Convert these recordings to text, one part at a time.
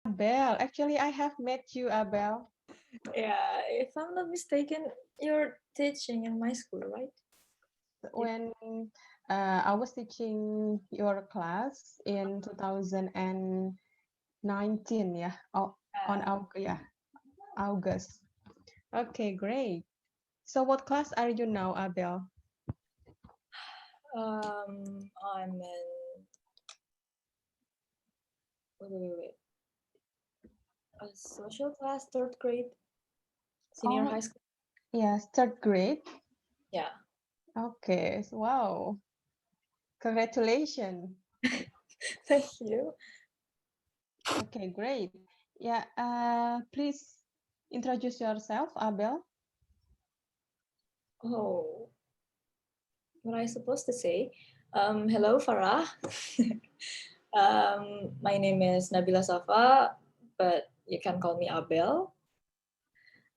Abel. Actually, I have met you, Abel. Yeah, if I'm not mistaken, you're teaching in my school, right? When I was teaching your class in 2019, yeah, on Yeah. August, yeah, August. Okay, great. So what class are you now, Abel? I'm in wait, a social class, third grade, senior Oh, high school. yes, third grade. Yeah. Okay, wow. Congratulations. Thank you. Okay, great. Yeah, please introduce yourself, Abel. Oh, what I supposed to say? Hello, Farah. My name is Nabila Safa, but you can call me Abel.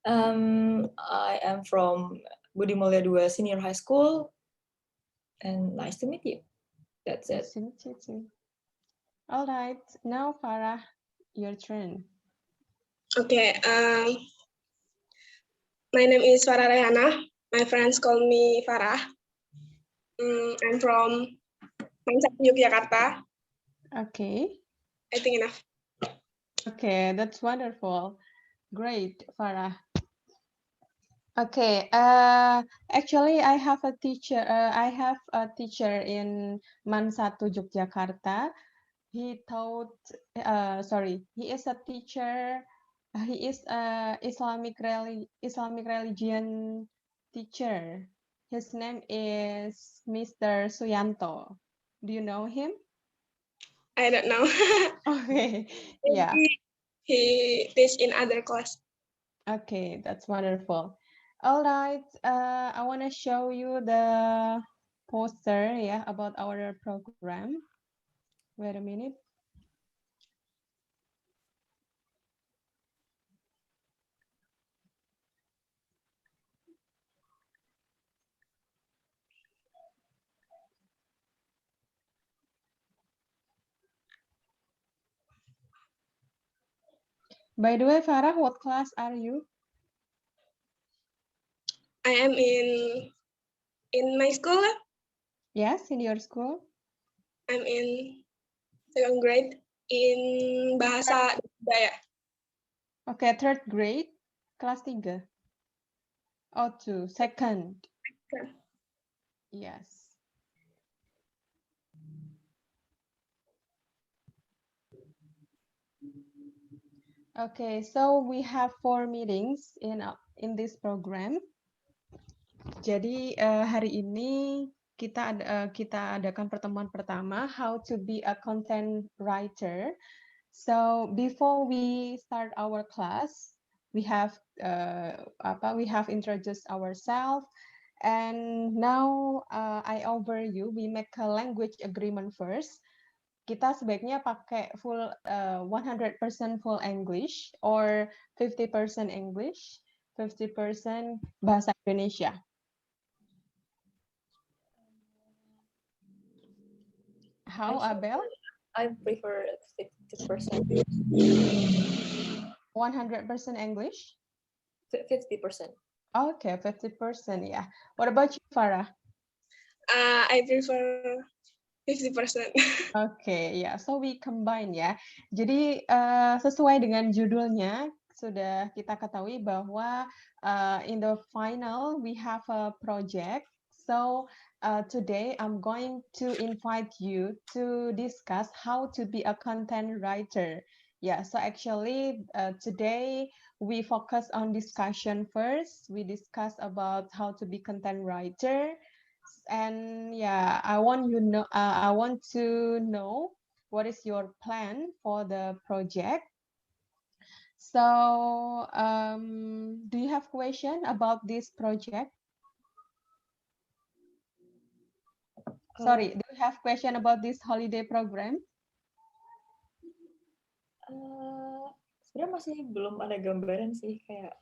I am from Budi Mulya 2 Senior High School, and nice to meet you. That's it. Nice to meet you too. All right, now Farah, your turn. Okay, my name is Farah Rehana. My friends call me Farah. I'm from Mansat, Yogyakarta. Okay. I think enough. Okay, that's wonderful. Great, Farah. Okay, actually I have a teacher. I have a teacher in Man 1 Yogyakarta. He taught. Sorry, he is a teacher. He is a Islamic religion teacher. His name is Mr. Suyanto. Do you know him? I don't know. Okay, yeah. Maybe he teach in other class. Okay, that's wonderful. All right, I want to show you the poster, yeah, about our program. Wait a minute. By the way, Farah, what class are you? I am in my school. Yes, in your school? I'm in second grade in bahasa Daya. Okay, third grade, kelas 3. Oh, two, second. Yes. Okay, so we have 4 meetings in this program. Jadi hari ini kita adakan pertemuan pertama, how to be a content writer. So before we start our class, we have introduced ourselves, and now I overview. We make a language agreement first. Kita sebaiknya pakai full 100% full English or 50% English, 50% bahasa Indonesia. How, Abel? I prefer 50%. 100% English? 50%. Okay, 50%, yeah. What about you, Farah? I prefer 50%. Oke, ya, so we combine ya. Jadi sesuai dengan judulnya sudah kita ketahui bahwa in the final we have a project. So today I'm going to invite you to discuss how to be a content writer. Yeah, so actually today we focus on discussion first. We discuss about how to be content writer. And yeah, I want to know what is your plan for the project. So do you have question about this project? Sorry, do you have question about this holiday program? Sebenarnya masih belum ada gambaran sih, kayak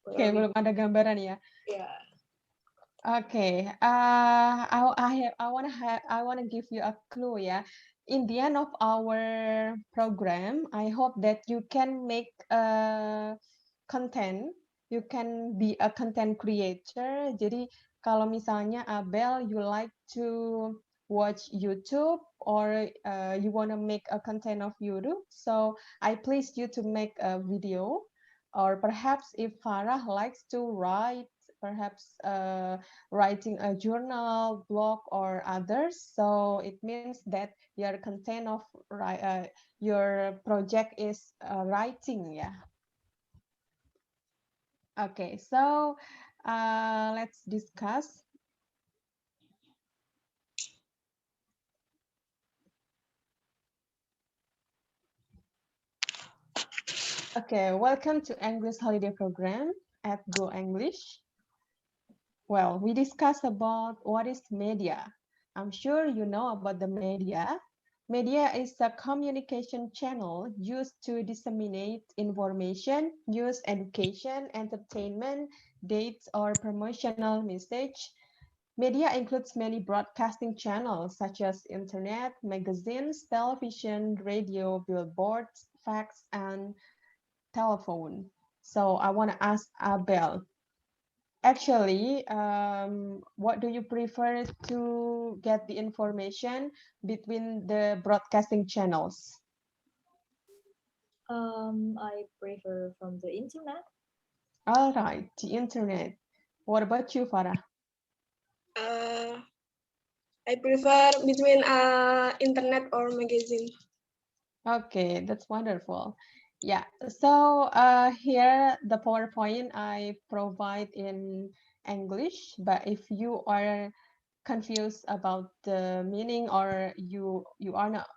Oke, belum ada gambaran ya. ya. Okay, I wanna give you a clue ya. in the end of our program, I hope that you can make content. You can be a content creator. Jadi kalau misalnya Abel, you like to watch YouTube or you want to make a content of YouTube, so I please you to make a video. Or perhaps if Farah likes to write, perhaps writing a journal, blog, or others. So it means that your content of your project is writing, yeah. Okay, so let's discuss. Okay, welcome to English Holiday Program at Go English. Well, we discuss about what is media. I'm sure you know about the media. Media is a communication channel used to disseminate information, news, education, entertainment, dates, or promotional message. Media includes many broadcasting channels such as internet, magazines, television, radio, billboards, fax, and telephone. So I want to ask Abel, actually, what do you prefer to get the information between the broadcasting channels? I prefer from the internet. All right, the internet. What about you, Farah? I prefer between internet or magazine. Okay, that's wonderful. Yeah, so here the PowerPoint I provide in English, but if you are confused about the meaning or you are not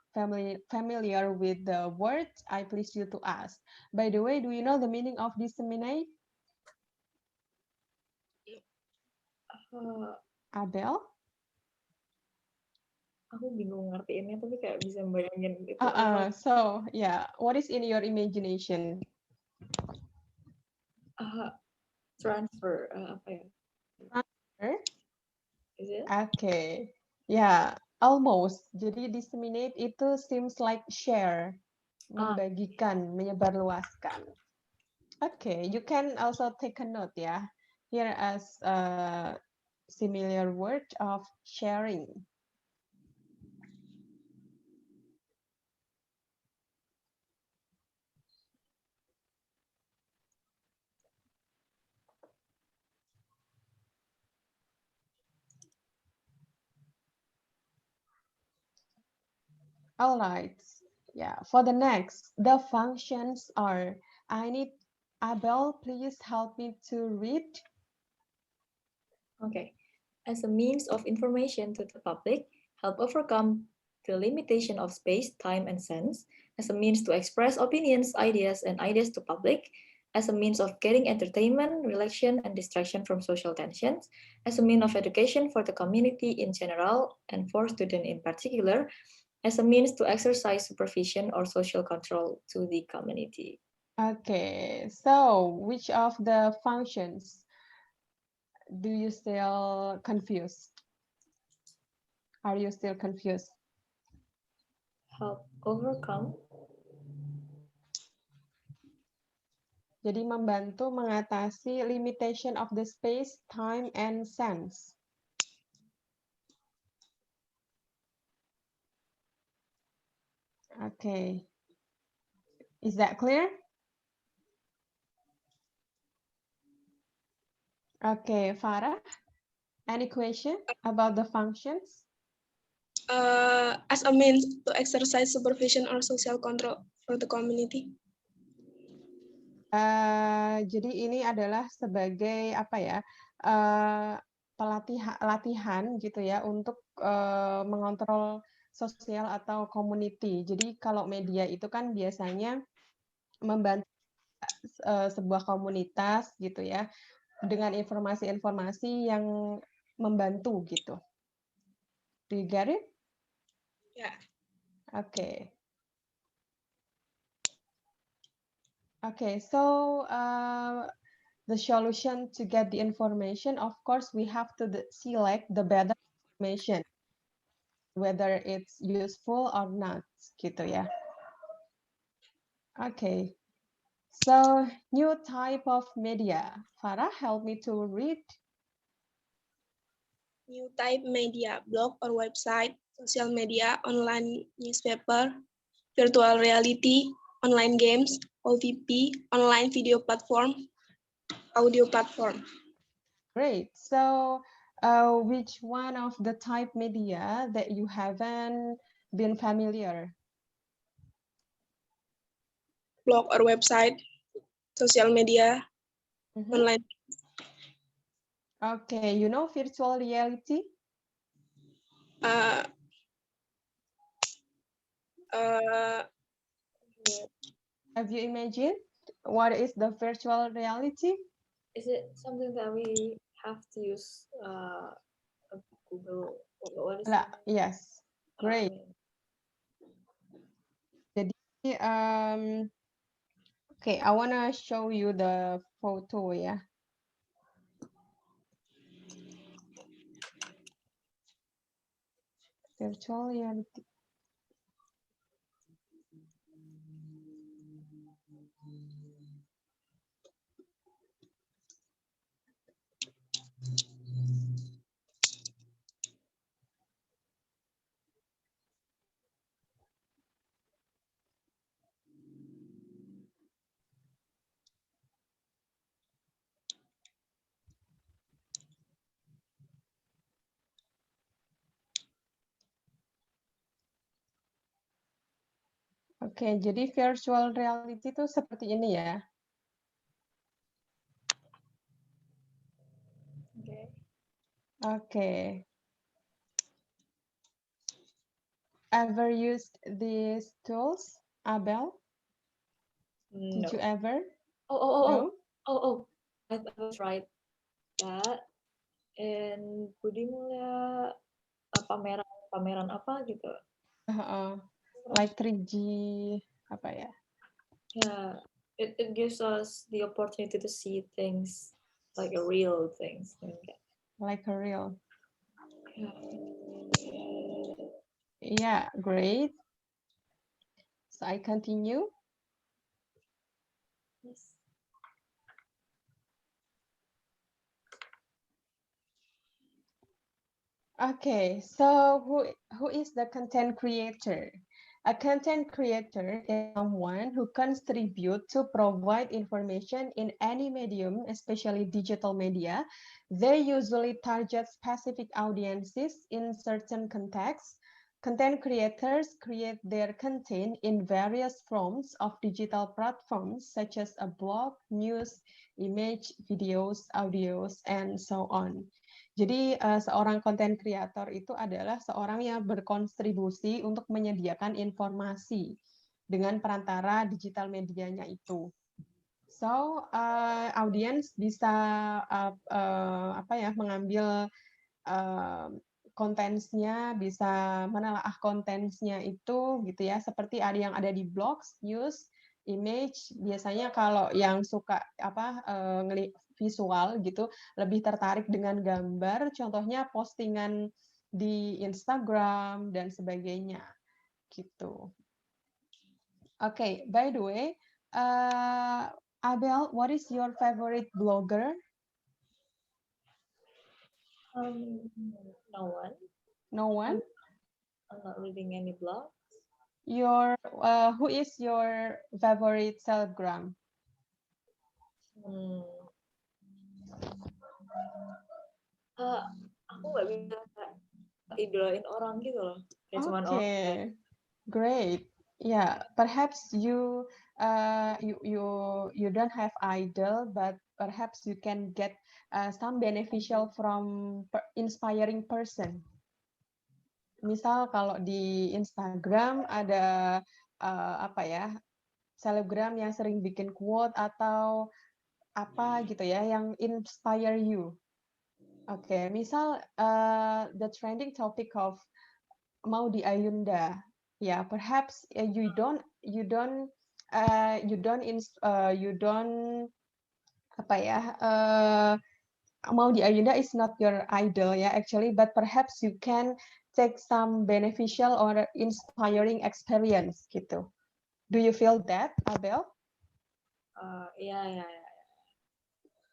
familiar with the word, I please you to ask. By the way, do you know the meaning of disseminate? Abel? Aku bingung ngertiinnya, tapi kayak bisa bayangin itu. So yeah, what is in your imagination? Transfer, apa ya? Transfer? Is it? Okay, yeah, almost. Jadi disseminate itu seems like share, membagikan, menyebarluaskan. Okay, you can also take a note, yeah, here as a similar word of sharing. All right, yeah, for the next, the functions are, I need Abel, please help me to read. Okay. As a means of information to the public, help overcome the limitation of space, time, and sense, as a means to express opinions, ideas, and ideas to public, as a means of getting entertainment, relaxation, and distraction from social tensions, as a means of education for the community in general and for students in particular, as a means to exercise supervision or social control to the community. Okay, so which of the functions do you still confused? Are you still confused? Help overcome. Jadi membantu mengatasi limitation of the space, time, and sense. Okay. Is that clear? Okay, Farah, any question about the functions? As a means to exercise supervision or social control for the community. Jadi ini adalah sebagai apa ya, latihan gitu ya untuk mengontrol sosial atau community. Jadi kalau media itu kan biasanya membantu sebuah komunitas gitu ya dengan informasi-informasi yang membantu gitu. Do you get it? Yeah. Okay. Okay, so the solution to get the information, of course, we have to select the better information. whether it's useful or not, gitu ya. Okay. So, new type of media. Farah, help me to read. New type media, blog or website, social media, online newspaper, virtual reality, online games, OVP, online video platform, audio platform. Great. So, which one of the type media that you haven't been familiar? Blog or website, social media, online. Okay, you know virtual reality? Have you imagined what is the virtual reality? Is it something that we have to use Google? What is it? Yes, great. Jadi, okay, I want to show you the photo ya. Virtual reality. Oke, jadi virtual reality itu seperti ini ya. Oke. Ever used these tools, Abel? No. Did you ever? Oh, I tried that. And Budi mulai pameran apa gitu. Like 3G, apa ya? Yeah, it gives us the opportunity to see things like a real things. Like a real. Yeah. Yeah, great. So I continue. Yes. Okay, so who is the content creator? A content creator is someone who contributes to provide information in any medium, especially digital media. They usually target specific audiences in certain contexts. Content creators create their content in various forms of digital platforms such as a blog, news, image, videos, audios, and so on. Jadi seorang content creator itu adalah seorang yang berkontribusi untuk menyediakan informasi dengan perantara digital medianya itu. So, audience bisa mengambil kontennya, bisa menelaah kontennya itu gitu ya, seperti ada yang ada di blogs, news, image. Biasanya kalau yang suka visual gitu, lebih tertarik dengan gambar, contohnya postingan di Instagram dan sebagainya gitu. Okay, by the way, Abel, what is your favorite blogger? No one. No one? I'm not reading any blogs. Who is your favorite selebgram? Aku nggak bisa idolain orang gitu loh. Okay, great. Yeah, perhaps you don't have idol, but perhaps you can get some beneficial from inspiring person. Misal kalau di Instagram ada selebgram yang sering bikin quote atau apa gitu ya yang inspire you. Oke, misal the trending topic of Maudy Ayunda, yeah, perhaps you don't Maudy Ayunda is not your idol, yeah, actually, but perhaps you can take some beneficial or inspiring experience gitu. Do you feel that, Abel? Yeah.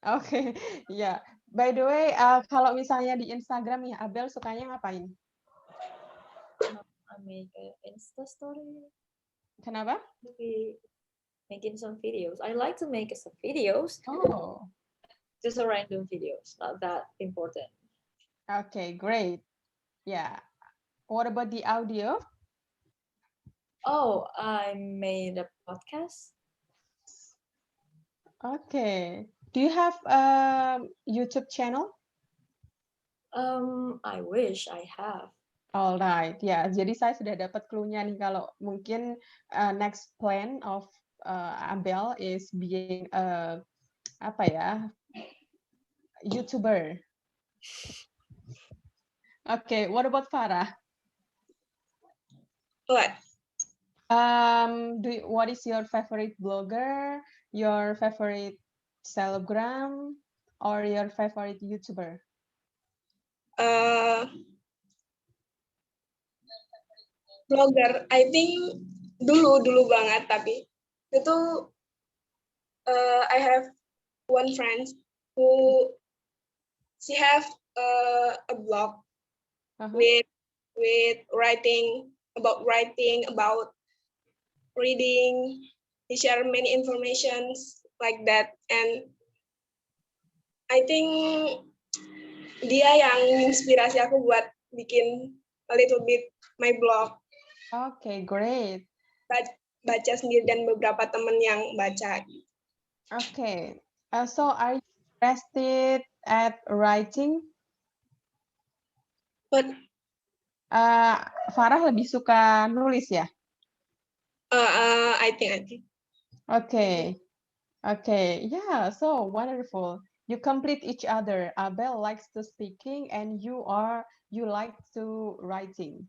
Oke, ya. By the way, kalau misalnya di Instagram ya, Abel sukanya ngapain? I make an Insta story. Kenapa? Maybe making some videos. I like to make some videos. Oh, Just a random videos, not that important. okay, great. Yeah. What about the audio? Oh, I made a podcast. Okay. Do you have a YouTube channel? I wish I have. Alright, ya. Jadi saya sudah dapat clue-nya nih kalau mungkin next plan of Abel is being apa ya, YouTuber. Okay, what about Farah? What? What is your favorite blogger, your favorite selebgram, or your favorite YouTuber? Blogger, I think dulu banget, tapi itu I have one friend who she have a blog with writing about reading. He share many informations like that, and I think dia yang inspirasi aku buat bikin a little bit my blog. Okay, great. Baca sendiri dan beberapa teman yang baca. Okay, so are you interested at writing? But Farah lebih suka nulis ya? I think. Okay, yeah, so wonderful. You complete each other. Abel likes to speaking and you like to writing.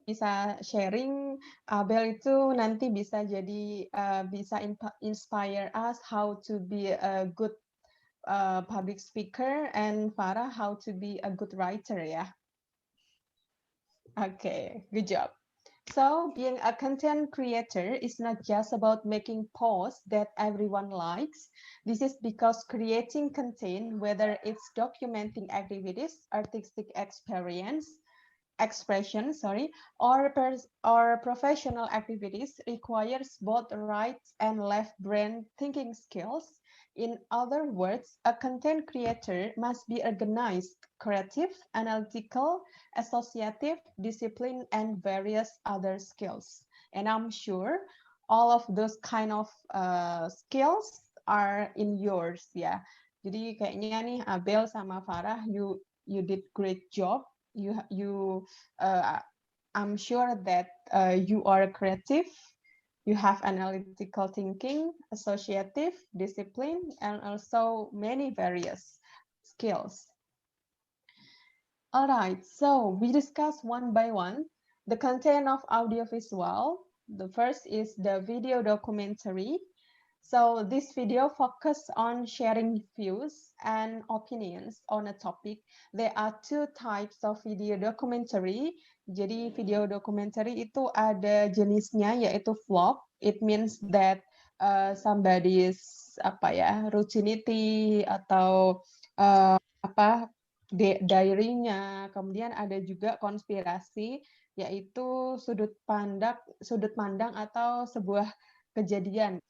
Bisa sharing, Abel itu nanti bisa jadi bisa inspire us how to be a good public speaker, and Farah how to be a good writer ya. Okay, good job. So being a content creator is not just about making posts that everyone likes. This is because creating content, whether it's documenting activities, artistic expression, or professional activities, requires both right and left brain thinking skills. In other words, a content creator must be organized, creative, analytical, associative, discipline, and various other skills. And I'm sure all of those kind of skills are in yours ya. Jadi kayaknya nih Abel sama Farah, you did great job. I'm sure that you are creative. You have analytical thinking, associative, discipline, and also many various skills. All right, so we discuss one by one the content of audiovisual. The first is the video documentary. So this video focuses on sharing views and opinions on a topic. There are two types of video documentary. Jadi video documentary itu ada jenisnya yaitu vlog. It means that somebody's routinity atau diary-nya. Kemudian ada juga konspirasi, yaitu sudut pandang atau sebuah kejadian.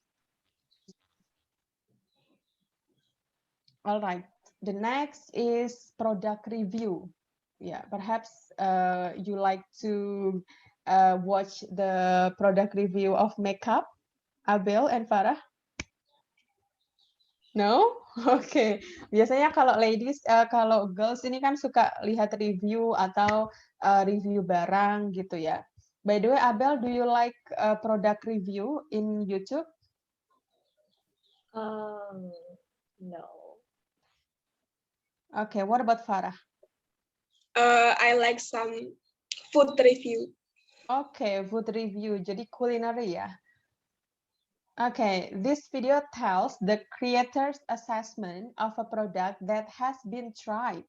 All right. The next is product review. Yeah, perhaps you like to watch the product review of makeup, Abel and Farah? No? Oke. Biasanya kalau ladies, kalau girls ini kan suka lihat review atau review barang gitu ya. By the way, Abel, do you like product review in YouTube? No. Okay, what about Farah? I like some food review. Okay, food review. Jadi culinary ya. Okay, this video tells the creator's assessment of a product that has been tried.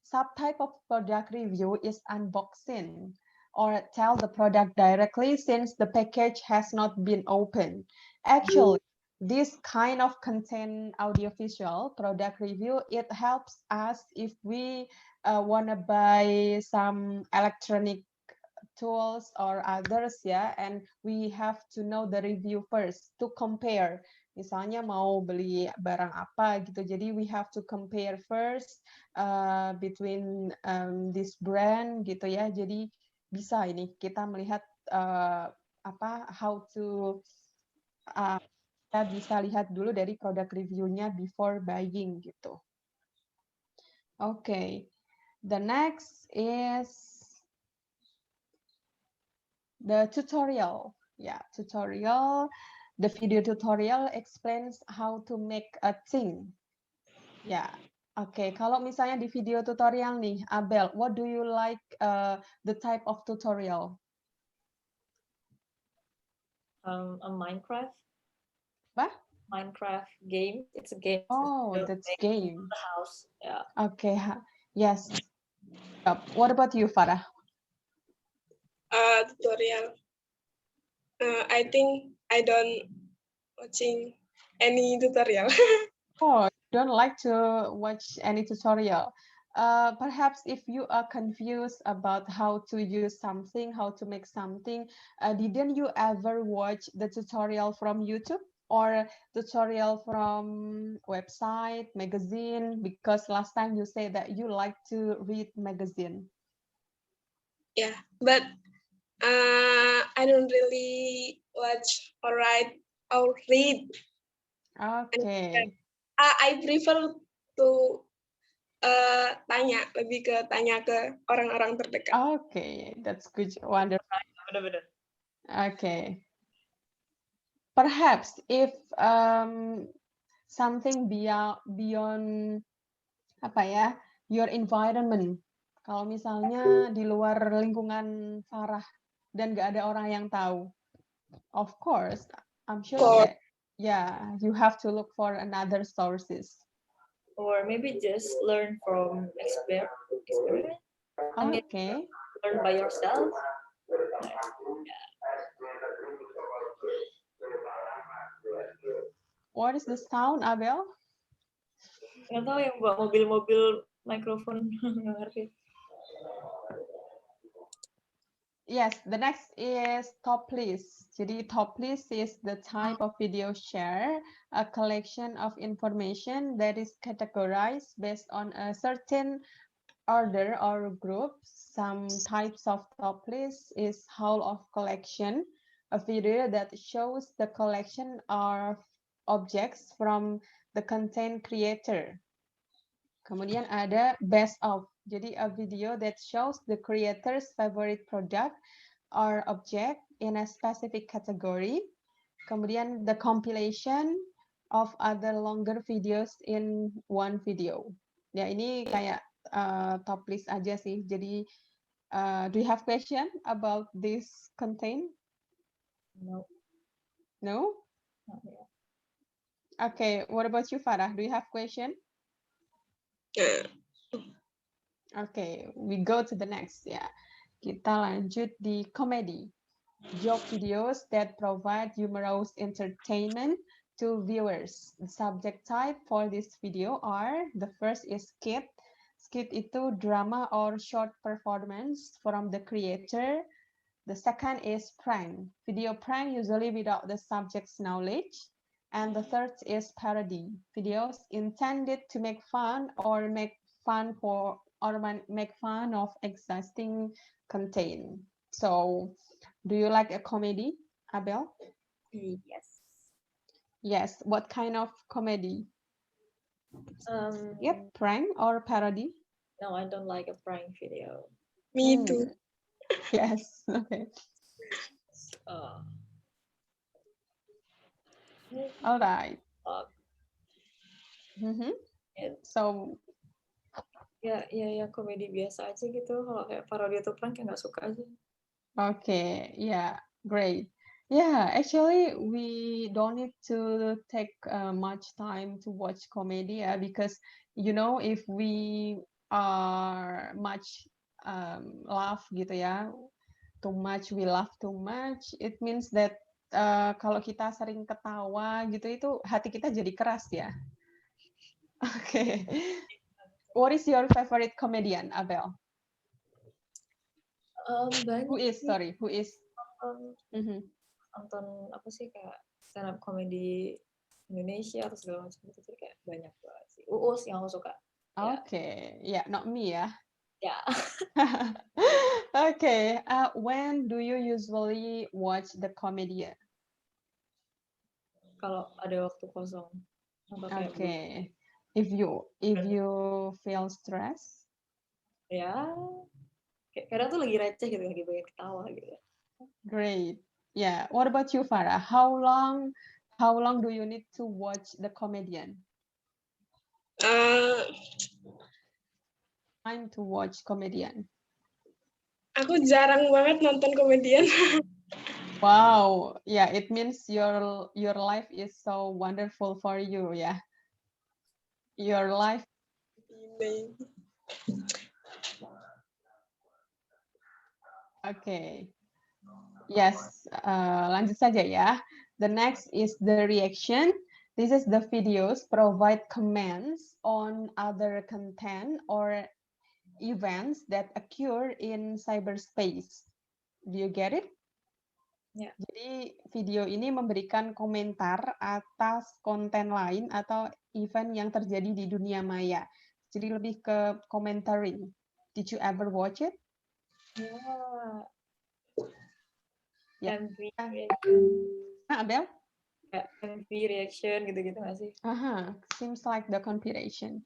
Subtype of product review is unboxing or tell the product directly since the package has not been opened. Actually, this kind of content audiovisual product review, it helps us if we want to buy some electronic tools or others ya, and we have to know the review first to compare. Misalnya mau beli barang apa gitu, jadi we have to compare first between this brand gitu ya. Jadi bisa ini kita melihat how to kita bisa lihat dulu dari produk reviewnya before buying gitu. Okay, the next is the tutorial. Yeah, tutorial. The video tutorial explains how to make a thing. Yeah. Okay, kalau misalnya di video tutorial nih, Abel, what do you like the type of tutorial? A Minecraft. What? Minecraft game. It's a game. Oh, that's game. The house. Yeah. Okay. Yes. What about you, Farah? Tutorial. I think I don't watching any tutorial. Oh, don't like to watch any tutorial. Perhaps if you are confused about how to use something, how to make something, didn't you ever watch the tutorial from YouTube or tutorial from website, magazine? Because last time you said that you like to read magazine. Yeah, but I don't really watch or write or read. Okay. I prefer to lebih ke tanya ke orang-orang terdekat. Okay, that's good. Wonderful. Benar-benar. Okay. Perhaps if something beyond apa ya, your environment. Kalau misalnya di luar lingkungan Farah dan nggak ada orang yang tahu, of course, I'm sure that you have to look for another sources. Or maybe just learn from experiment. Okay. Learn by yourself. What is the sound, Abel? Nggak tahu yang buat mobil-mobil mikrofon. Nggak ngerti. Yes, the next is top list. Jadi top list is the type of video share, a collection of information that is categorized based on a certain order or group. Some types of top list is whole of collection, a video that shows the collection of objects from the content creator. Kemudian ada best of. Jadi a video that shows the creator's favorite product or object in a specific category. Kemudian the compilation of other longer videos in one video. Ya, ini kayak top list aja sih. Jadi do you have question about this content? No. No? Okay, what about you, Farah? Do you have question? Okay, we go to the next ya. Kita lanjut di komedi. Joke videos that provide humorous entertainment to viewers. The subject type for this video are, the first is skit. Skit itu drama or short performance from the creator. The second is prank. Video prank usually without the subject's knowledge. And the third is parody. Videos intended to make fun or make fun of existing content. So, do you like a comedy, Abel? Yes. Yes. What kind of comedy? Yep, prank or parody? No, I don't like a prank video. Me too. Yes. Okay. All right. So ya komedi biasa aja gitu. Kalau kayak parodi atau prank ya nggak suka aja. Okay, yeah, great. Yeah, actually we don't need to take much time to watch comedy because if we are much laugh gitu ya. Too much, we laugh too much. It means that kalau kita sering ketawa gitu, itu hati kita jadi keras ya. Oke. What is your favorite comedian, Abel? Banyak Who is? sih. Sorry, who is? Nonton apa sih kayak stand up comedy Indonesia atau segala macam itu kayak banyak banget sih. Uus yang aku suka. Okay, yeah, not me ya. Ya. Okay, when do you usually watch the comedian? Kalau ada waktu kosong. Okay, if you feel stress. Ya, kayak kadang tuh lagi receh gitu, lagi pengen ketawa gitu. Great. Yeah. What about you, Farah? How long do you need to watch the comedian? Time to watch comedian. Aku jarang banget nonton komedian. Wow. Yeah, it means your life is so wonderful for you, yeah. Your life. Okay. Yes, lanjut saja ya. The next is the reaction. This is the videos provide comments on other content or events that occur in cyberspace. Do you get it? Ya. Jadi video ini memberikan komentar atas konten lain atau event yang terjadi di dunia maya. Jadi lebih ke commentary. Did you ever watch it? Ya. MV Abel? Kayak MV reaction gitu-gitu nggak sih? Seems like the compilation.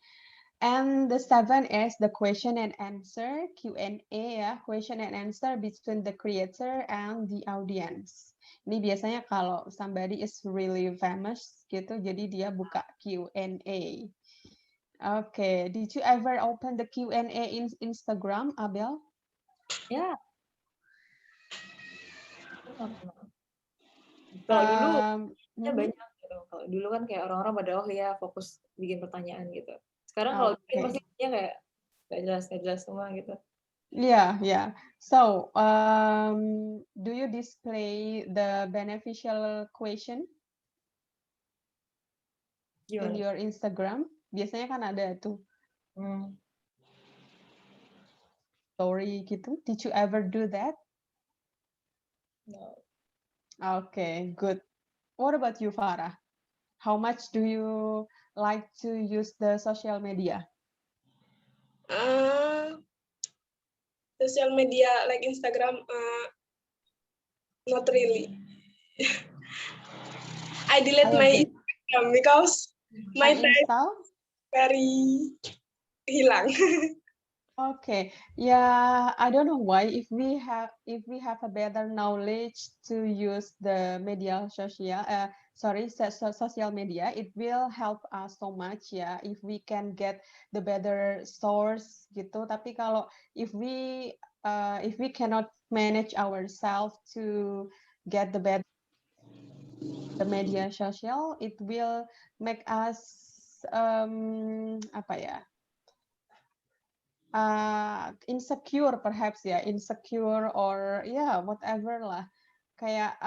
And the 7 is the question and answer, Q&A ya, question and answer between the creator and the audience. Ini biasanya kalau somebody is really famous gitu, jadi dia buka Q&A. Okay, did you ever open the Q&A in Instagram, Abel? Ya. Kalau dulu banyak gitu. Kalau dulu kan kayak orang-orang pada fokus bikin pertanyaan gitu. Sekarang kalau bikin pasti kayak nggak jelas semua gitu. Yeah. So, do you display the beneficial question in your Instagram? Biasanya kan ada tuh story gitu. Did you ever do that? No. Okay, good. What about you, Farah? How much do you like to use the social media? Social media like Instagram, not really. I delete my Instagram because my time very hilang. Okay, yeah, I don't know why. If we have a better knowledge to use the social media, it will help us so much ya. If we can get the better source gitu. Tapi kalau if we cannot manage ourselves to get the media social, it will make us insecure perhaps ya, insecure or whatever lah. Kayak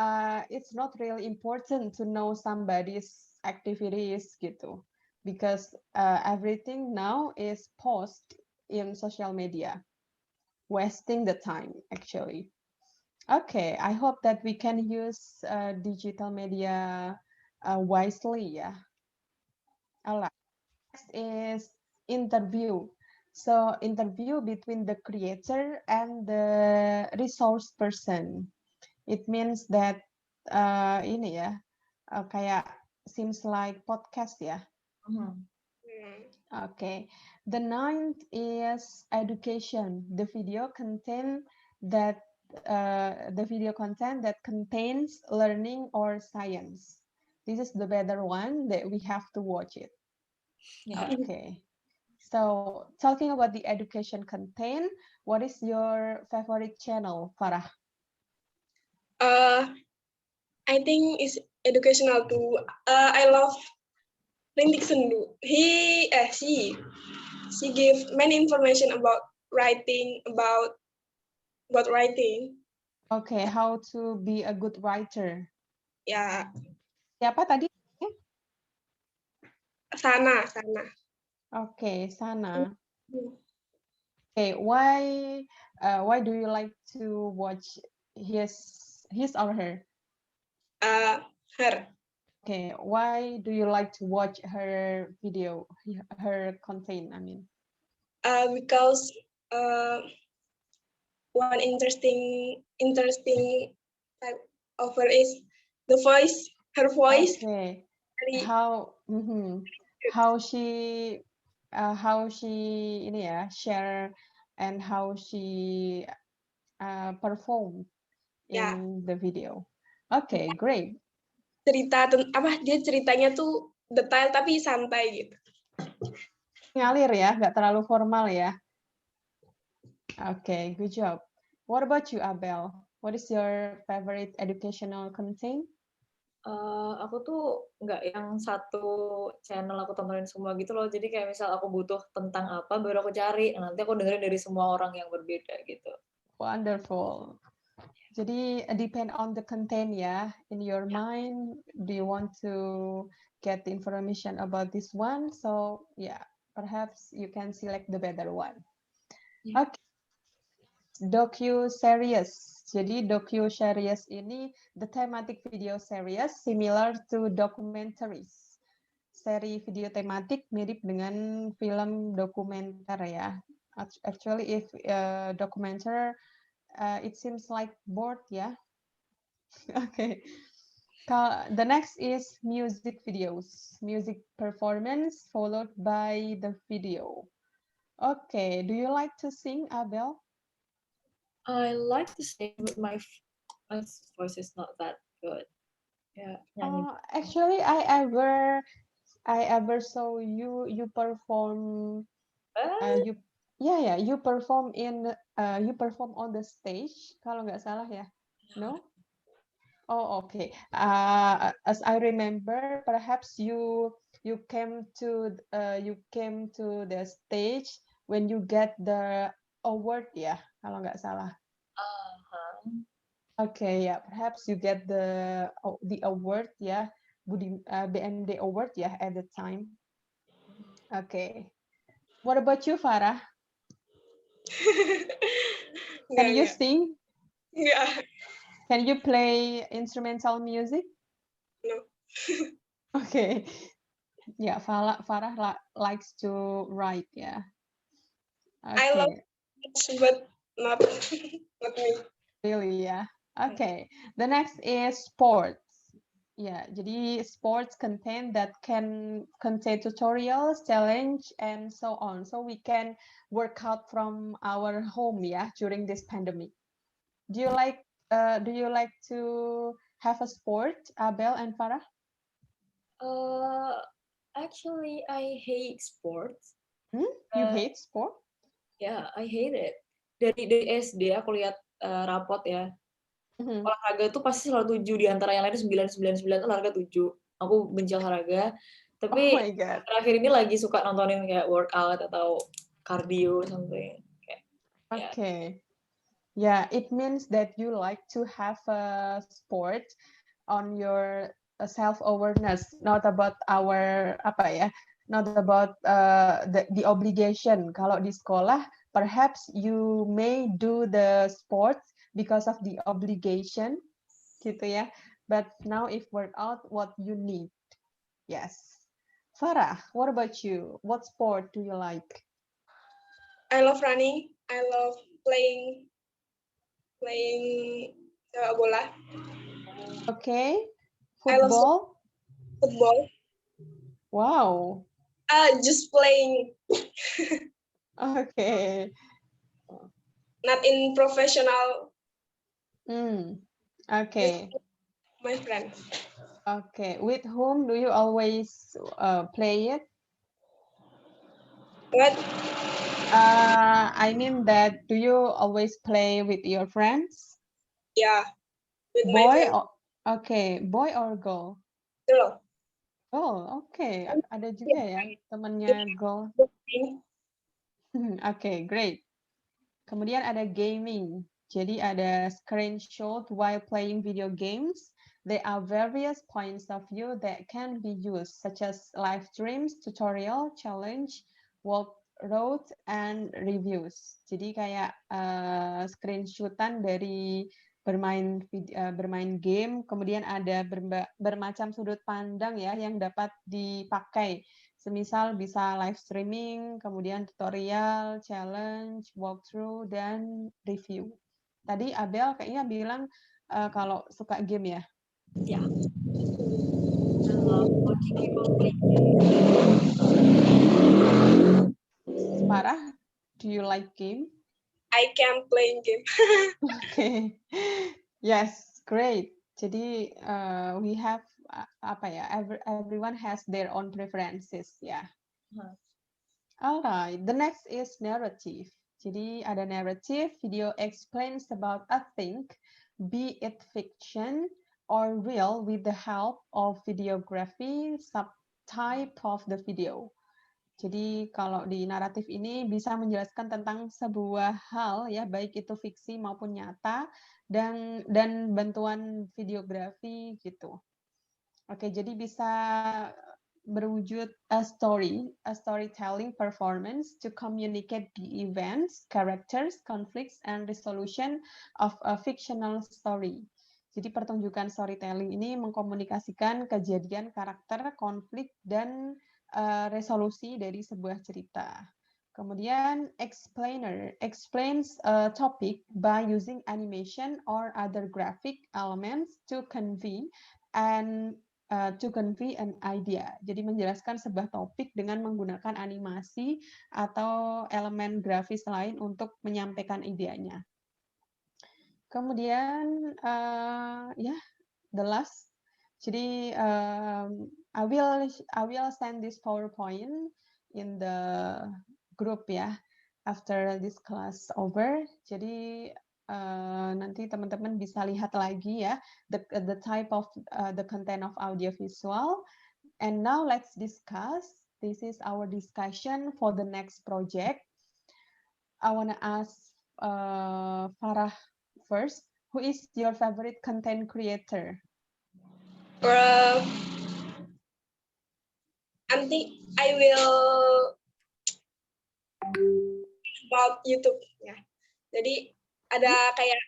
it's not really important to know somebody's activities gitu, because everything now is post in social media, wasting the time actually. Okay, I hope that we can use digital media wisely ya. Alright, next is interview. So interview between the creator and the resource person. It means that ini ya, kayak seems like podcast ya. Okay. The 9th is education. The video content that contains learning or science. This is the better one that we have to watch it. Yeah. Okay. So, talking about the education content, what is your favorite channel, Farah? I think it's educational too. I love Rintik Sendu. She She gave many information about writing, about writing. Okay, how to be a good writer. Ya, Siapa tadi? Sana. Okay, Sana. Okay, why do you like to watch his or her? Her. Okay, why do you like to watch her video, her content, I mean? Because one interesting type of her is the voice, her voice. Okay, Very, how she ini ya share and how she perform ya, in the video. Okay, great. dia ceritanya tuh detail tapi santai gitu. Ngalir ya, nggak terlalu formal ya. Okay, good job. What about you, Abel? What is your favorite educational content? Aku tuh nggak yang satu channel aku tontonin semua gitu loh. Jadi kayak misal aku butuh tentang apa, baru aku cari. Nanti aku dengerin dari semua orang yang berbeda gitu. Wonderful. Jadi depend on the content ya. In your mind, do you want to get the information about this one? So yeah, perhaps you can select the better one. Yeah. Okay. Docu-series. Jadi docu-series ini the thematic video series similar to documentaries. Seri video tematik mirip dengan film dokumenter ya. Actually, if documenter, it seems like bored ya. Okay. The next is music videos. Music performance followed by the video. Okay. Do you like to sing, Abel? I like to sing, but my voice is not that good. Yeah, nyanyi. Actually, I ever saw you perform. You perform you perform on the stage. Kalau nggak salah ya, no? Oh, okay. As I remember, perhaps you came to the stage when you get the award ya, kalau nggak salah. Okay, yeah, perhaps you get the award ya, BMD award ya at the time. Okay. What about you, Farah? Can you sing? Enggak. Can you play instrumental music? No. Okay. Yeah, Farah likes to write, yeah. Okay. I love it, but not me. Really, yeah. Okay. The next is sports. Yeah, jadi sports content that can contain tutorials, challenge, and so on. So we can work out from our home, yeah, during this pandemic. Do you like to have a sport, Abel and Farah? Actually, I hate sports. You hate sport? Yeah, I hate it. Dari SD aku lihat rapot ya. Olahraga itu pasti selalu 7, di antara yang lain 9 olahraga 7. Aku benci olahraga. Tapi Oh my God. terakhir ini lagi suka nontonin kayak workout atau cardio something. Okay. Yeah, it means that you like to have a sport on your self-awareness, not about not about the obligation. Kalau di sekolah, perhaps you may do the sports because of the obligation, gitu ya. But now if workout, what you need. Yes. Farah, what about you? What sport do you like? I love running. I love playing sepak bola. Okay. Football? Football. Wow. Just playing. Okay. Not in professional. Okay. With my friends. Okay. With whom do you always play it? What? I mean that do you always play with your friends? Yeah. With my Boy friends. or okay, boy or girl? Girl. Oh, okay. Ada juga ya temannya girl. Okay, great. Kemudian ada gaming. Jadi ada screenshot while playing video games. There are various points of view that can be used, such as live streams, tutorial, challenge, walkthrough, and reviews. Jadi kayak screenshotan dari bermain game, kemudian ada bermacam sudut pandang ya yang dapat dipakai. Semisal bisa live streaming, kemudian tutorial, challenge, walkthrough, dan review. Tadi Abel kayaknya bilang kalau suka game ya? Yeah. I love watching people play Farah, do you like game? I can play game. Okay. Yes, great. Jadi we have apa ya? Everyone has their own preferences ya. Uh-huh. Alright, the next is narrative. Jadi ada narrative, video explains about a thing, be it fiction or real with the help of videography, subtype of the video. Jadi kalau di naratif ini bisa menjelaskan tentang sebuah hal ya, baik itu fiksi maupun nyata dan bantuan videografi gitu. Oke, jadi bisa berwujud a storytelling performance to communicate the events, characters, conflicts, and resolution of a fictional story. Jadi pertunjukan storytelling ini mengkomunikasikan kejadian, karakter, konflik, dan resolusi dari sebuah cerita. Kemudian explainer explains a topic by using animation or other graphic elements to convey an idea. Jadi menjelaskan sebuah topik dengan menggunakan animasi atau elemen grafis lain untuk menyampaikan idenya. Kemudian the last. Jadi I will send this PowerPoint in the group ya after this class over. Jadi nanti teman-teman bisa lihat lagi ya the type of the content of audiovisual. And now let's discuss. This is our discussion for the next project. I want to ask Farah first. Who is your favorite content creator? I will about YouTube ya. Jadi ada kayak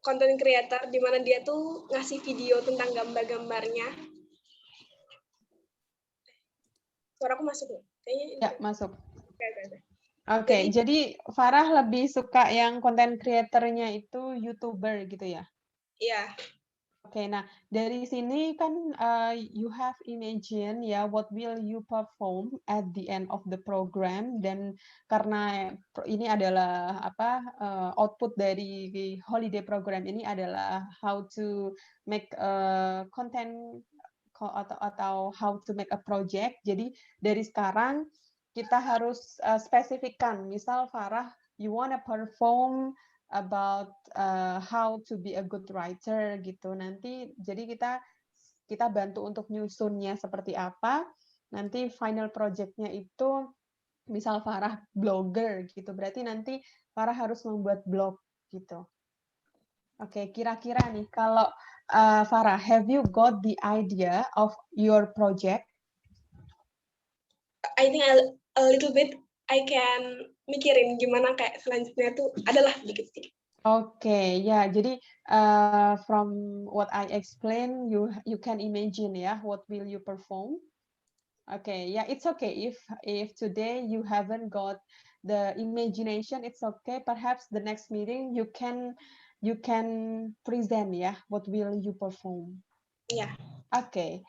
content creator di mana dia tuh ngasih video tentang gambar-gambarnya. Suaraku masuk ya? Kayaknya ya masuk. Oke. Jadi Farah lebih suka yang content creator-nya itu YouTuber gitu ya? Iya. Oke, nah dari sini kan you have imagine ya what will you perform at the end of the program, dan karena ini adalah output dari holiday program ini adalah how to make a content atau how to make a project. Jadi dari sekarang kita harus spesifikkan. Misal Farah, you wanna perform about how to be a good writer gitu. Nanti jadi kita bantu untuk nyusunnya seperti apa. Nanti final project-nya itu misal Farah blogger gitu. Berarti nanti Farah harus membuat blog gitu. Oke, kira-kira nih kalau Farah, have you got the idea of your project? I think a little bit. I can mikirin gimana kayak selanjutnya tuh adalah dikit-dikit. Okay, ya. Jadi from what I explain, you can imagine ya what will you perform. Okay, yeah, it's okay if today you haven't got the imagination, it's okay. Perhaps the next meeting you can present ya what will you perform. Yeah. Okay.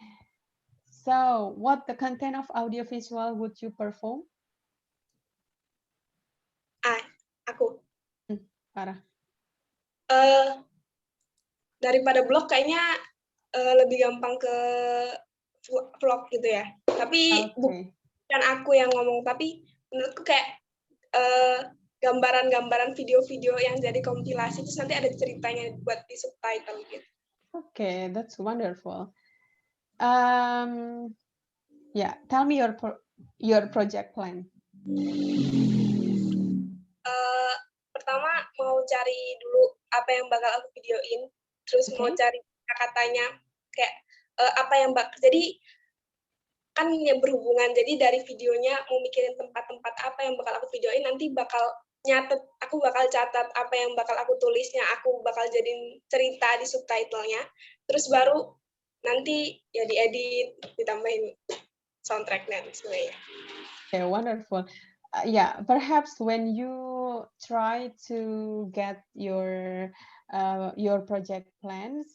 So, what the content of audiovisual would you perform? Aku. Farah. Daripada blog kayaknya lebih gampang ke vlog gitu ya. Tapi bukan aku yang ngomong, tapi menurutku kayak gambaran-gambaran video-video yang jadi kompilasi, terus nanti ada ceritanya buat di subtitle gitu. Okay, that's wonderful. Yeah, tell me your project plan. apa yang bakal aku videoin, terus mau cari kata-katanya kayak apa yang jadi kan yang berhubungan, jadi dari videonya mau mikirin tempat-tempat apa yang bakal aku videoin, nanti bakal aku bakal catat apa yang bakal aku tulisnya, aku bakal jadiin cerita di subtitlenya, terus baru nanti ya diedit, ditambahin soundtracknya sebenarnya. Okay, wonderful. Yeah, perhaps when you try to get your project plans,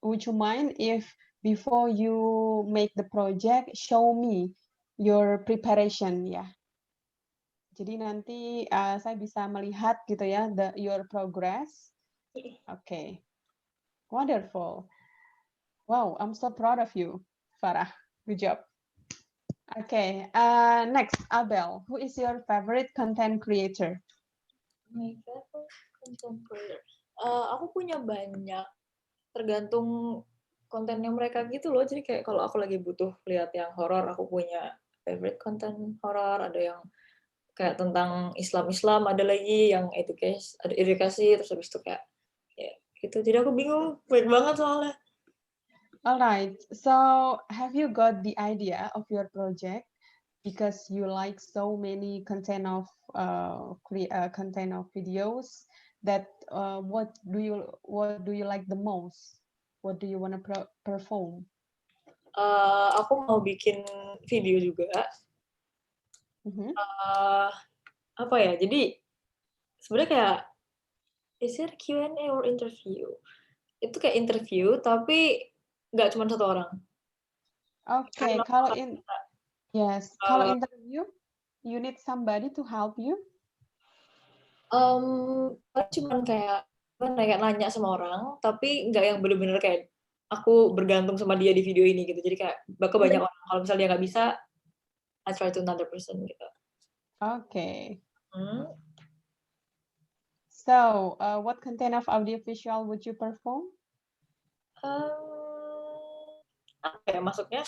would you mind if before you make the project, show me your preparation, ya? Jadi nanti saya bisa melihat gitu ya, your progress. Okay, wonderful. Wow, I'm so proud of you, Farah. Good job. Okay, next, Abel. Who is your favorite content creator? My favorite content creator. Aku punya banyak, tergantung kontennya mereka gitu loh. Jadi kayak kalau aku lagi butuh lihat yang horor, aku punya favorite content horor. Ada yang kayak tentang Islam, ada lagi yang edukasi, terus habis itu kayak ya gitu. Jadi aku bingung, banyak banget soalnya. Alright, so have you got the idea of your project because you like so many content of videos that what do you like the most? What do you want to perform? Aku mau bikin video juga. Apa ya? Jadi sebenarnya kayak is it Q&A or interview? Itu kayak interview tapi nggak cuma satu orang. Okay, kalau interview, you need somebody to help you. Cuman kayak nanya sama orang, tapi nggak yang bener-bener kayak aku bergantung sama dia di video ini gitu. Jadi kayak bakal banyak orang. Kalau misalnya dia nggak bisa, I try to another person gitu. Okay. So, what content of audiovisual would you perform? Apa ya masuknya?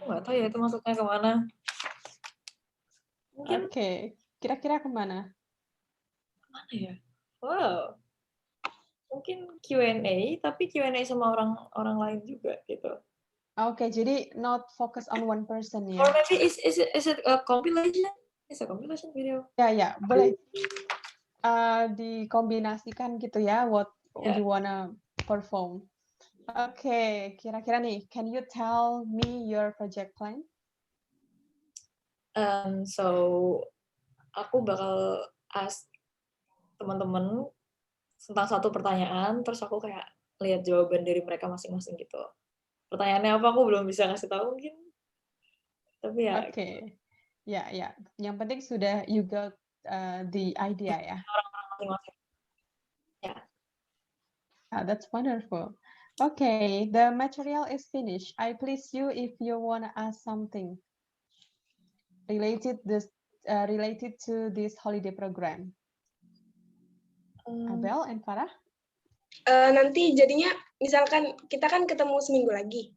Nggak tahu ya itu masuknya kemana. Mungkin. Oke, kira-kira kemana? Kemana ya? Wow. Mungkin Q&A, tapi Q&A sama orang lain juga gitu. Oke, jadi not focus on one person ya? Or maybe is it a compilation? It's a compilation video. Ya, boleh dikombinasikan gitu ya, what you wanna perform. Oke, kira-kira nih, can you tell me your project plan? So aku bakal ask teman-teman tentang satu pertanyaan, terus aku kayak lihat jawaban dari mereka masing-masing gitu. Pertanyaannya apa aku belum bisa ngasih tahu mungkin. Tapi ya. Oke. Ya. Yang penting sudah you got the idea ya. Orang-orang masing-masing. Ya. That's wonderful. Okay, the material is finished. I please you if you want to ask something related to this holiday program. Abel and Farah? Nanti jadinya misalkan kita kan ketemu seminggu lagi.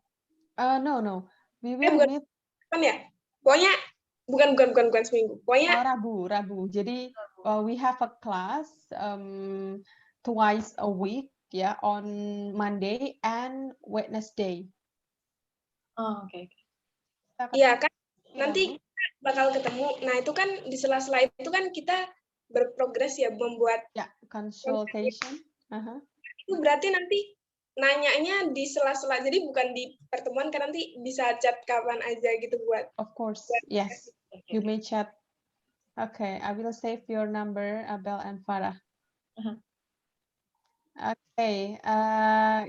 No. We will meet. Kan ya? Pokoknya bukan seminggu. Pokoknya Rabu. Jadi we have a class twice a week ya, on Monday and Wednesday. Oh, oke. Iya kan? Nanti bakal ketemu. Nah, itu kan di sela-sela itu kan kita berprogres ya membuat consultation. Itu berarti nanti nanyanya di sela-sela, jadi bukan di pertemuan kan, nanti bisa chat kapan aja gitu buat. Of course, yes. You may chat. Okay, I will save your number, Abel and Farah. Okay,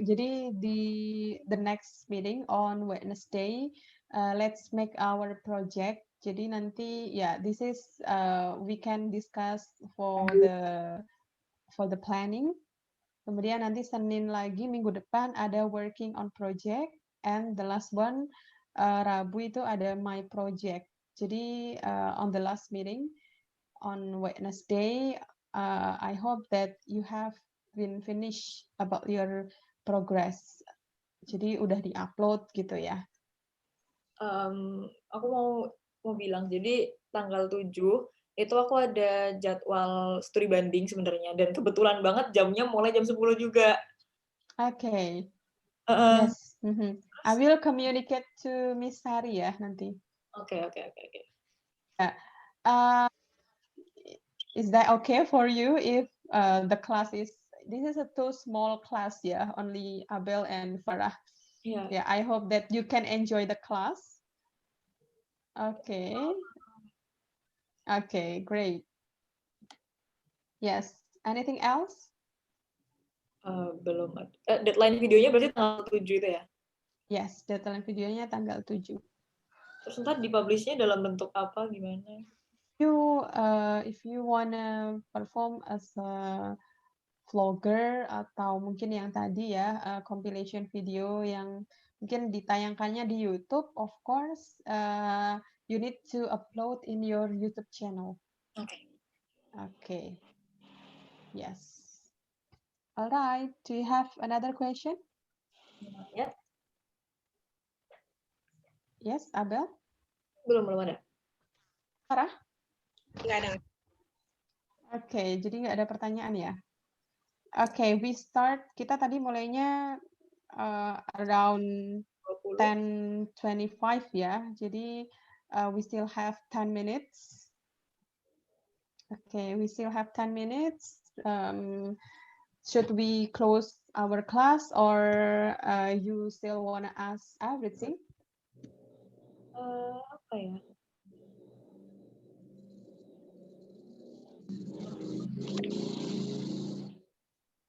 jadi the next meeting on Wednesday, let's make our project. Jadi nanti this is we can discuss for the planning. Kemudian nanti Senin lagi minggu depan ada working on project, and the last one Rabu itu ada my project. Jadi on the last meeting on Wednesday, I hope that you have been finished about your progress. Jadi udah di-upload gitu ya. Aku mau bilang, jadi tanggal 7 itu aku ada jadwal studi banding sebenarnya, dan kebetulan banget jamnya mulai jam 10 juga. Okay. Heeh. Yes. I will communicate to Miss Sari ya nanti. Oke. Uh, is that okay for you if the class is this is a too small class, yeah, only Abel and Farah. Yeah, I hope that you can enjoy the class. Okay. Okay, great. Yes. Anything else? Belum. Deadline videonya berarti tanggal 7 itu ya? Yes, deadline videonya tanggal 7. Terus ntar dipublishnya dalam bentuk apa, gimana? If you wanna perform as a vlogger atau mungkin yang tadi ya compilation video yang mungkin ditayangkannya di YouTube, of course you need to upload in your YouTube channel. Okay. Yes. All right. Do you have another question? Ya. Yes, Abel? Belum ada. Farah? Nggak ada. Oke, jadi nggak ada pertanyaan ya? Oke, we start. Kita tadi mulainya around 10:25 ya. Jadi we still have 10 minutes. Okay, we still have 10 minutes. Should we close our class or you still wanna ask everything? Apa ya?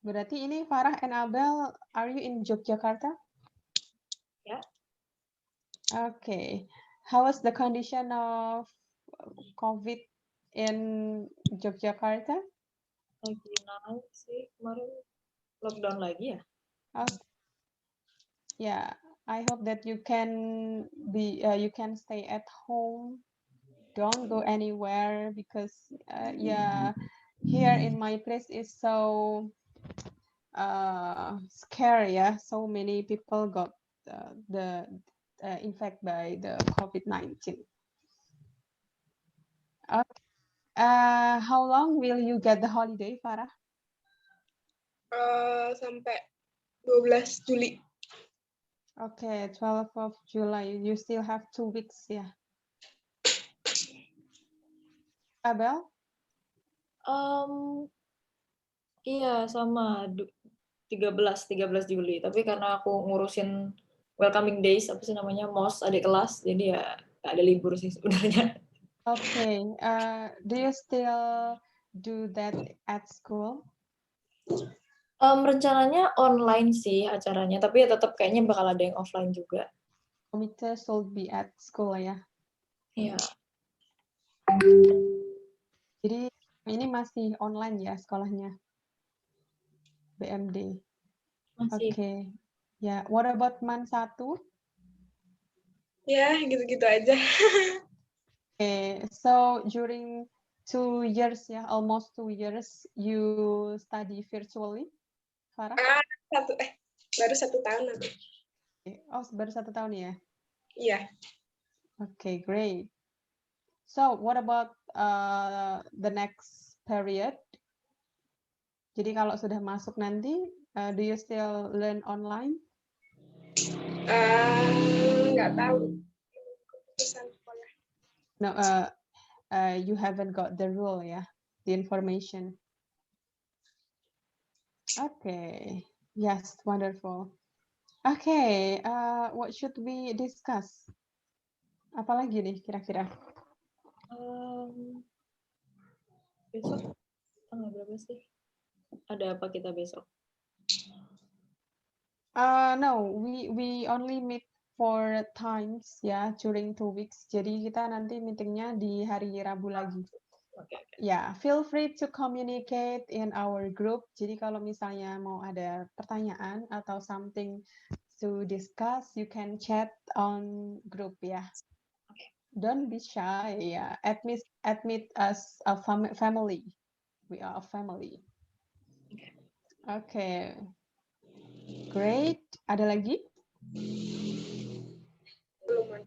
Berarti ini Farah and Abel, are you in Yogyakarta? Ya. Okay. How is the condition of COVID in Yogyakarta? Lagi naik sih, kemarin lockdown lagi ya? Yeah, I hope that you can stay at home. Don't go anywhere because yeah, here in my place is so scary. Yeah, so many people got the infected by the COVID-19. Okay. How long will you get the holiday, Farah? Sampai 12 Juli. Okay, 12th of July. You still have 2 weeks, yeah. Abel? Iya, sama 13 Juli. Tapi karena aku ngurusin welcoming days, apa sih namanya, MOS adik kelas, jadi ya nggak ada libur sih sebenarnya. Okay. Do you still do that at school? Rencananya online sih acaranya, tapi ya tetap kayaknya bakal ada yang offline juga. Komite should be at school ya. Iya. Jadi ini masih online ya sekolahnya? BMD. Masih. Okay. Yeah. What about MAN 1? Ya, gitu-gitu aja. Okay. So during 2 years ya, almost 2 years, you study virtually, Farah? Baru 1 tahun nanti. Oh, baru 1 tahun ya? Iya. Okay, great. So, what about the next period? Jadi kalau sudah masuk nanti, do you still learn online? Nggak tahu. Keputusan sekolah. No, you haven't got the rule ya, the information. Okay, yes, wonderful. Okay, what should we discuss? Apalagi nih kira-kira? Besok tanggal berapa sih? Ada apa kita besok? No, we only meet 4 times ya during 2 weeks. Jadi kita nanti meetingnya di hari Rabu lagi. Okay. Ya, feel free to communicate in our group. Jadi kalau misalnya mau ada pertanyaan atau something to discuss, you can chat on group ya. Okay. Don't be shy ya. Admit us a family. We are a family. Okay. Great. Ada lagi? Belum.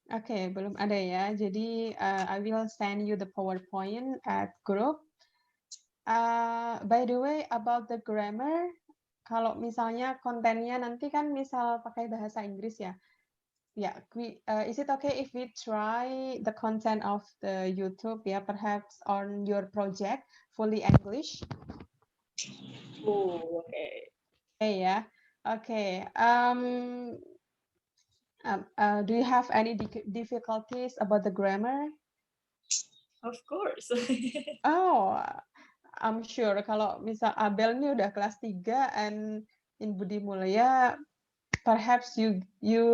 Oke, belum ada ya. Jadi I will send you the PowerPoint at group. By the way, about the grammar, kalau misalnya kontennya nanti kan misal pakai bahasa Inggris ya. Yeah, is it okay if we try the content of the YouTube, yeah, perhaps on your project fully English? Oh, okay. Okay, yeah. Okay. Do you have any difficulties about the grammar? Of course. Oh, I'm sure kalau misal Abel ini udah kelas 3 and in Budi Mulia, perhaps you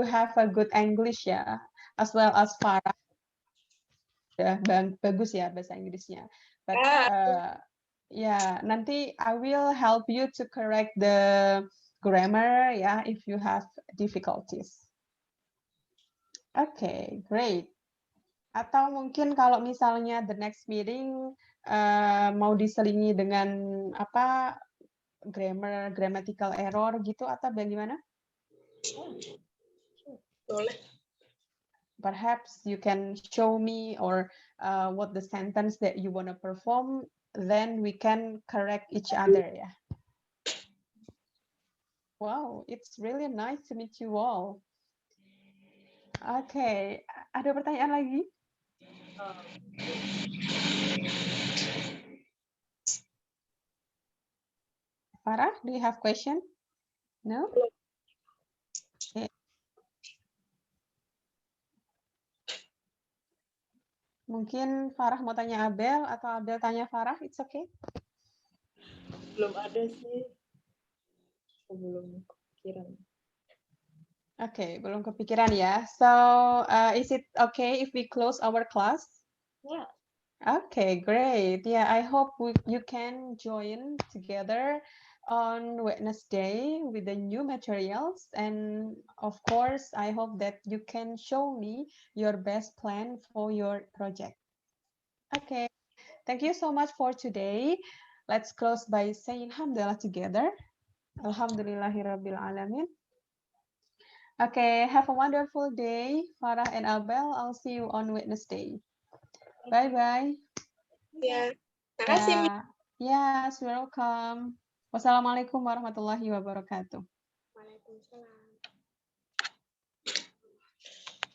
have a good English ya, as well as Farah. Udah bagus ya bahasa Inggrisnya. But yeah, nanti I will help you to correct the grammar ya if you have difficulties. Okay, great. Atau mungkin kalau misalnya the next meeting mau diselingi dengan apa grammatical error gitu atau bagaimana? Boleh. Perhaps you can show me or what the sentence that you want to perform, then we can correct each other ya. Wow, it's really nice to meet you all. Oke, ada pertanyaan lagi? Farah, do you have question? No? Okay. Mungkin Farah mau tanya Abel atau Abel tanya Farah, it's okay? Belum ada sih. Belum kepikiran. Okay, belum kepikiran ya. So, is it okay if we close our class? Yeah. Okay, great. Yeah, I hope you can join together on Wednesday with the new materials. And of course, I hope that you can show me your best plan for your project. Okay, thank you so much for today. Let's close by saying Alhamdulillah together. Alhamdulillahirabbil alamin. Okay, have a wonderful day, Farah and Abel. I'll see you on Wednesday. Bye-bye. Ya, makasih. Yes, welcome. Wassalamualaikum warahmatullahi wabarakatuh. Waalaikumsalam.